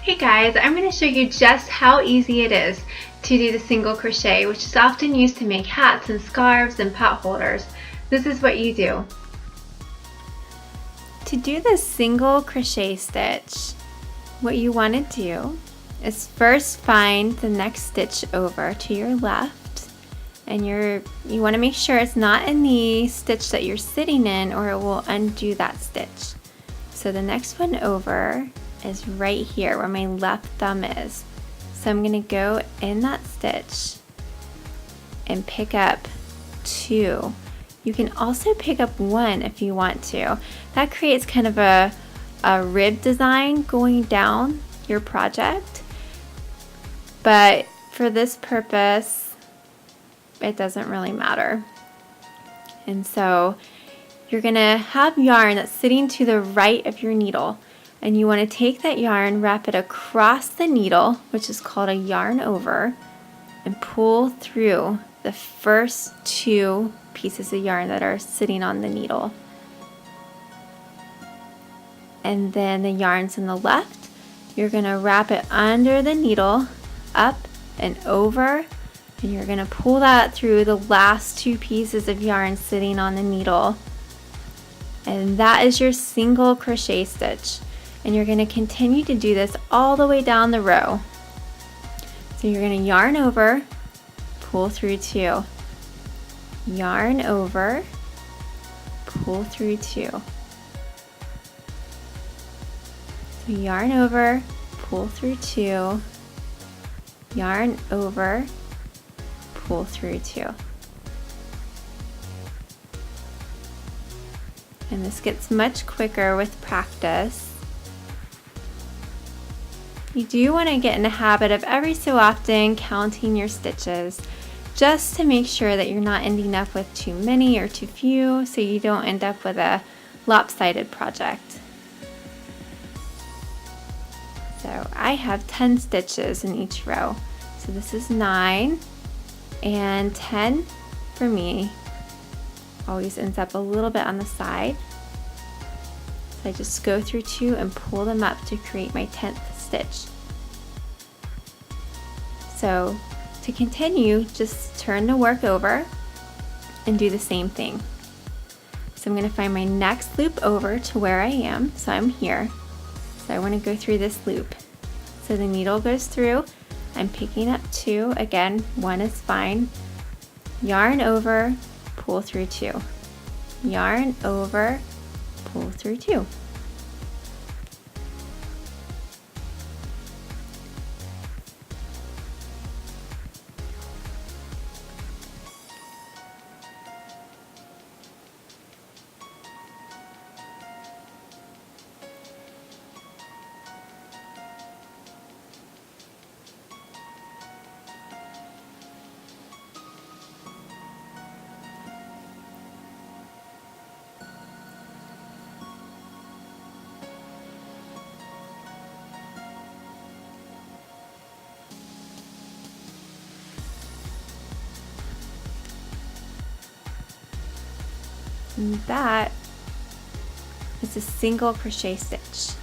Hey guys, I'm going to show you just how easy it is to do the single crochet, which is often used to make hats and scarves and pot holders. This is what you do. To do the single crochet stitch, what you want to do is first find the next stitch over to your left, and you want to make sure it's not in the stitch that you're sitting in or it will undo that stitch. So the next one over is right here where my left thumb is. So I'm going to go in that stitch and pick up 2. You can also pick up 1 if you want to. That creates kind of a rib design going down your project. But for this purpose, it doesn't really matter. And so you're going to have yarn that's sitting to the right of your needle. And you want to take that yarn, wrap it across the needle, which is called a yarn over, and pull through the first 2 pieces of yarn that are sitting on the needle. And then the yarns on the left, you're going to wrap it under the needle, up and over, and you're going to pull that through the last 2 pieces of yarn sitting on the needle. And that is your single crochet stitch. And you're going to continue to do this all the way down the row. So you're going to yarn over, pull through 2, yarn over, pull through 2. So yarn over, pull through 2, yarn over, pull through 2. And this gets much quicker with practice. You do want to get in the habit of every so often counting your stitches just to make sure that you're not ending up with too many or too few, so you don't end up with a lopsided project. So I have 10 stitches in each row. So this is 9 and 10 for me. Always ends up a little bit on the side. So I just go through 2 and pull them up to create my 10th stitch. So to continue, just turn the work over and do the same thing. So I'm going to find my next loop over to where I am. So I'm here. So I want to go through this loop. So the needle goes through. I'm picking up 2. Again, 1 is fine. Yarn over, pull through 2. Yarn over, pull through 2. And that is a single crochet stitch.